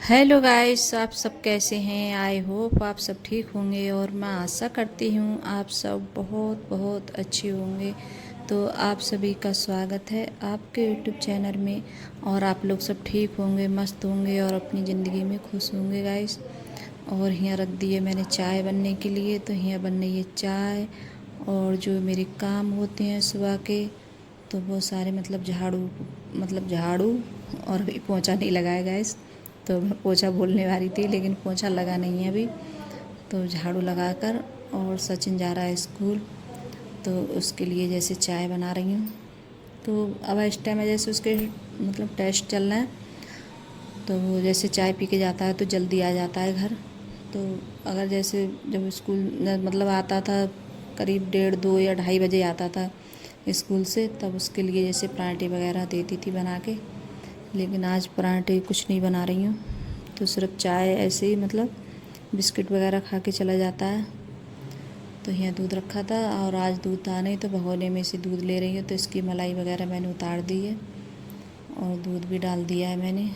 Hello guys, आप सब कैसे हैं। आई होप आप सब ठीक होंगे और मैं आशा करती हूँ आप सब बहुत बहुत अच्छे होंगे। तो आप सभी का स्वागत है आपके यूट्यूब चैनल में। और आप लोग सब ठीक होंगे, मस्त होंगे और अपनी ज़िंदगी में खुश होंगे गाइस। और यहाँ रख दिए मैंने चाय बनने के लिए, तो यहाँ बन रही है चाय। और जो मेरे काम होते हैं सुबह के, तो वो सारे मतलब झाड़ू और अभी पोंछा नहीं लगाया गाइस। तो मैं पोंछा बोलने वाली थी लेकिन पोंछा लगा नहीं है अभी। तो झाड़ू लगाकर, और सचिन जा रहा है स्कूल, तो उसके लिए जैसे चाय बना रही हूँ। तो अब इस टाइम में जैसे उसके मतलब टेस्ट चल रहे हैं, तो वो जैसे चाय पी के जाता है तो जल्दी आ जाता है घर। तो अगर जैसे जब स्कूल मतलब आता था, करीब 1:30 या 2:30 बजे आता था स्कूल से, तब उसके लिए जैसे पराठे वगैरह देती थी बना के। लेकिन आज पराठे कुछ नहीं बना रही हूँ, तो सिर्फ चाय ऐसे ही मतलब बिस्किट वगैरह खा के चला जाता है। तो यहाँ दूध रखा था और आज दूध था नहीं, तो भगोने में से दूध ले रही हूँ। तो इसकी मलाई वगैरह मैंने उतार दी है और दूध भी डाल दिया है मैंने।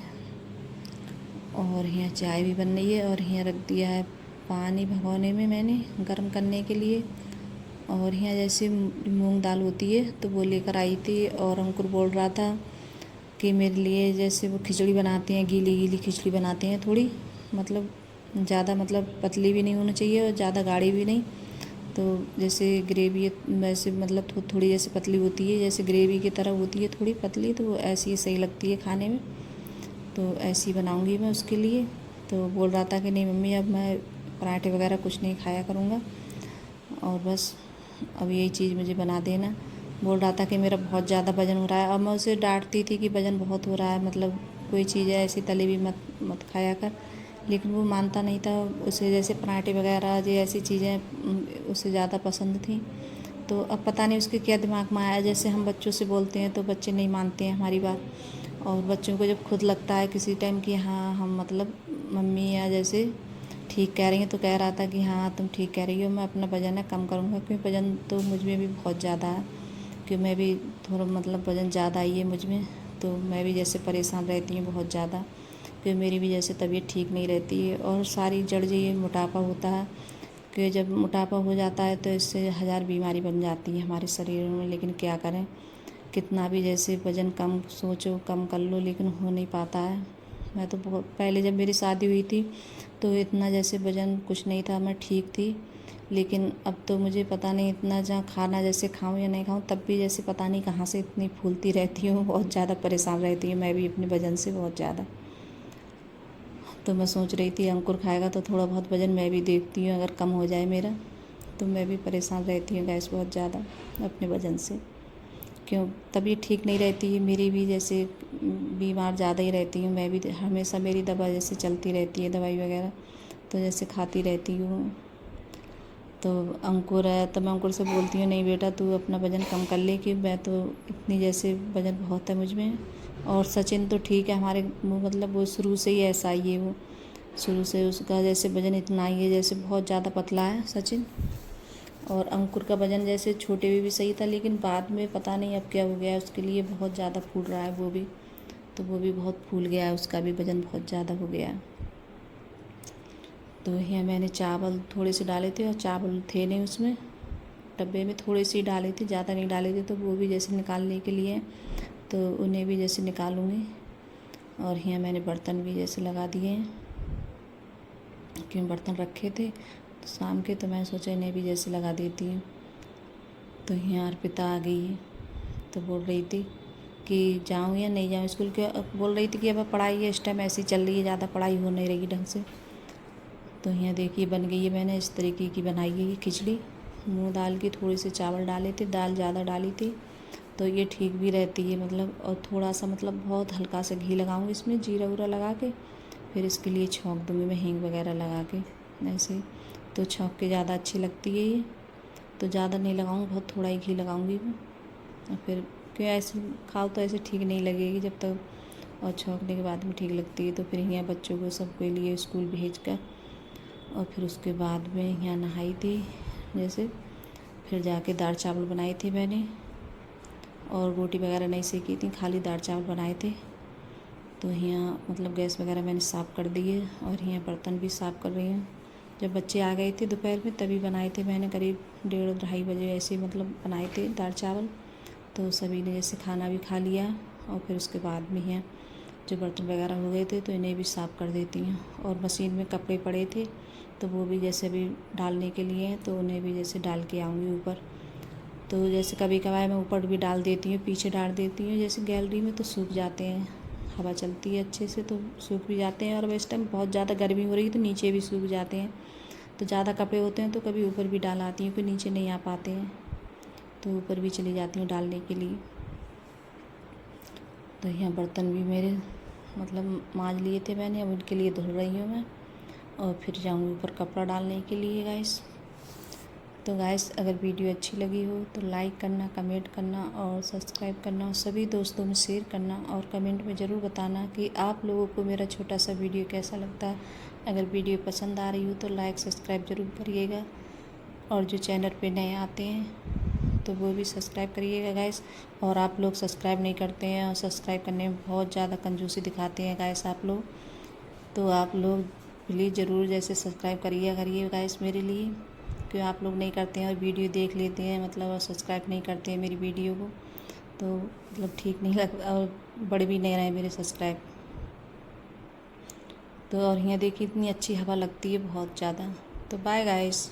और यहाँ चाय भी बन रही है और यहाँ रख दिया है पानी भगोने में मैंने गर्म करने के लिए। और यहाँ जैसे मूंग दाल होती है तो वो लेकर आई थी, और अंकुर बोल रहा था कि मेरे लिए जैसे वो खिचड़ी बनाते हैं, गीली गीली खिचड़ी बनाते हैं, थोड़ी मतलब ज़्यादा मतलब पतली भी नहीं होनी चाहिए और ज़्यादा गाढ़ी भी नहीं। तो जैसे ग्रेवी वैसे मतलब थोड़ी जैसे पतली होती है, जैसे ग्रेवी की तरह होती है थोड़ी पतली, तो वो ऐसी ही सही लगती है खाने में। तो ऐसी बनाऊंगी मैं उसके लिए। तो बोल रहा था कि नहीं मम्मी, अब मैं पराठे वगैरह कुछ नहीं खाया करूँगा, और बस अब यही चीज़ मुझे बना देना। बोल रहा था कि मेरा बहुत ज़्यादा वज़न हो रहा है, और मैं उसे डांटती थी कि वज़न बहुत हो रहा है, मतलब कोई चीज़ है ऐसी तली भी मत मत खाया कर। लेकिन वो मानता नहीं था। उसे जैसे पराठे वगैरह ये ऐसी चीज़ें उसे ज़्यादा पसंद थी। तो अब पता नहीं उसके क्या दिमाग में आया, जैसे हम बच्चों से बोलते हैं तो बच्चे नहीं मानते हैं हमारी बात। और बच्चों को जब खुद लगता है किसी टाइम कि हाँ हम मतलब मम्मी या जैसे ठीक कह रही हैं, तो कह रहा था कि हाँ तुम ठीक कह रही हो, मैं अपना वज़न है कम करूँगा, क्योंकि वज़न तो मुझ में भी बहुत ज़्यादा है। कि मैं भी थोड़ा मतलब वज़न ज़्यादा ही है मुझ में। तो मैं भी जैसे परेशान रहती हूँ बहुत ज़्यादा, कि मेरी भी जैसे तबीयत ठीक नहीं रहती है, और सारी जड़ ये मोटापा होता है। कि जब मोटापा हो जाता है तो इससे हज़ार बीमारी बन जाती है हमारे शरीर में। लेकिन क्या करें, कितना भी जैसे वज़न कम सोचो कम कर लो, लेकिन हो नहीं पाता है। मैं तो बहुत पहले जब मेरी शादी हुई थी तो इतना जैसे वज़न कुछ नहीं था, मैं ठीक थी। लेकिन अब तो मुझे पता नहीं, इतना जहाँ खाना जैसे खाऊं या नहीं खाऊं, तब भी जैसे पता नहीं कहाँ से इतनी फूलती रहती हूँ, बहुत ज़्यादा परेशान रहती हूँ मैं भी अपने वज़न से बहुत ज़्यादा। तो मैं सोच रही थी अंकुर खाएगा तो थोड़ा बहुत वज़न मैं भी देखती हूँ, अगर कम हो जाए मेरा। तो मैं भी परेशान रहती हूँ गैस बहुत ज़्यादा अपने वज़न से। क्यों, तबीयत ठीक नहीं रहती है मेरी भी, जैसे बीमार ज़्यादा ही रहती हूँ मैं भी, हमेशा मेरी दवा जैसे चलती रहती है, दवाई वगैरह तो जैसे खाती रहती हूँ। तो अंकुर है तो मैं अंकुर से बोलती हूँ नहीं बेटा तू अपना वज़न कम कर ले, कि मैं तो इतनी जैसे वज़न बहुत है मुझ में। और सचिन तो ठीक है हमारे, वो मतलब वो शुरू से ही ऐसा ही है, वो शुरू से उसका जैसे वज़न इतना ही है, जैसे बहुत ज़्यादा पतला है सचिन। और अंकुर का वज़न जैसे छोटे में भी सही था, लेकिन बाद में पता नहीं अब क्या हो गया है, उसके लिए बहुत ज़्यादा फूल रहा है वो भी। तो वो भी बहुत फूल गया है, उसका भी वज़न बहुत ज़्यादा हो गया है। तो यहाँ मैंने चावल थोड़े से डाले थे, और चावल थे नहीं उसमें, डब्बे में थोड़े से ही डाले थे, ज़्यादा नहीं डाले थे। तो वो भी जैसे निकालने के लिए, तो उन्हें भी जैसे निकालूँगी। और यहाँ मैंने बर्तन भी जैसे लगा दिए हैं, क्यों बर्तन रखे थे तो शाम के, तो मैं सोचा इन्हें भी जैसे लगा देती हूँ। तो यहाँ अर्पिता आ गई है, तो बोल रही थी कि जाऊँ या नहीं जाऊँ स्कूल के। बोल रही थी कि अब पढ़ाई है इस टाइम ऐसी चल रही है, ज़्यादा पढ़ाई हो नहीं रही ढंग से। तो यहाँ देखिए बन गई है, मैंने इस तरीके की बनाई है ये खिचड़ी। मूँग दाल की थोड़ी से चावल डाले थे, दाल ज़्यादा डाली थी, तो ये ठीक भी रहती है मतलब। और थोड़ा सा मतलब बहुत हल्का सा घी लगाऊंगी इसमें, जीरा उरा लगा के, फिर इसके लिए छौंक दूँगी मैं हींग वगैरह लगा के ऐसे। तो छौंक के ज़्यादा अच्छी लगती है ये। तो ज़्यादा नहीं लगाऊंगी, बहुत थोड़ा ही घी लगाऊंगी मैं। और फिर क्यों ऐसे खाओ तो ऐसे ठीक नहीं लगेगी जब तक, और छौंकने के बाद में ठीक लगती है। तो फिर यहाँ बच्चों को सबके लिए स्कूल भेज कर, और फिर उसके बाद में यहाँ नहाई थी जैसे, फिर जाके दाल चावल बनाए थे मैंने, और रोटी वगैरह नहीं सेकी थी, खाली दाल चावल बनाए थे। तो यहाँ मतलब गैस वगैरह मैंने साफ़ कर दी है और यहाँ बर्तन भी साफ़ कर रही हूँ। जब बच्चे आ गए थे दोपहर में तभी बनाए थे मैंने, करीब 1:30 बजे ऐसे मतलब बनाए थे दाल चावल। तो सभी ने जैसे खाना भी खा लिया और फिर उसके बाद में यहाँ जो बर्तन वगैरह हो गए थे तो इन्हें भी साफ़ कर देती हूँ। और मशीन में कपड़े पड़े थे तो वो भी जैसे अभी डालने के लिए हैं, तो उन्हें भी जैसे डाल के आऊँगी ऊपर। तो जैसे कभी कभार मैं ऊपर भी डाल देती हूँ, पीछे डाल देती हूँ, जैसे गैलरी में तो सूख जाते हैं, हवा चलती है अच्छे से तो सूख भी जाते हैं। और इस टाइम बहुत ज़्यादा गर्मी हो रही है तो नीचे भी सूख जाते हैं। तो ज़्यादा कपड़े होते हैं तो कभी ऊपर भी डाल आती हूँ, कि नीचे नहीं आ पाते हैं तो ऊपर भी चली जाती हूँ डालने के लिए। तो यहाँ बर्तन भी मेरे मतलब मांज लिए थे मैंने, अब उनके लिए धुल रही हूँ मैं और फिर जाऊँगी ऊपर कपड़ा डालने के लिए गाइस। तो गाइस अगर वीडियो अच्छी लगी हो तो लाइक करना, कमेंट करना और सब्सक्राइब करना और सभी दोस्तों में शेयर करना और कमेंट में ज़रूर बताना कि आप लोगों को मेरा छोटा सा वीडियो कैसा लगता है। अगर वीडियो पसंद आ रही हो तो लाइक सब्सक्राइब ज़रूर करिएगा और जो चैनल पे नए आते हैं तो वो भी सब्सक्राइब करिएगा गाइस। और आप लोग सब्सक्राइब नहीं करते हैं और सब्सक्राइब करने में बहुत ज़्यादा कंजूसी दिखाते हैं गाइस आप लोग। तो आप लोग प्लीज़ ज़रूर जैसे सब्सक्राइब करिए गाइस मेरे लिए, क्यों आप लोग नहीं करते हैं और वीडियो देख लेते हैं मतलब और सब्सक्राइब नहीं करते हैं मेरी वीडियो को, तो मतलब ठीक नहीं लगता और बढ़ भी नहीं रहे मेरे सब्सक्राइब। तो और यहाँ देखिए इतनी अच्छी हवा लगती है बहुत ज़्यादा। तो बाय गाइस।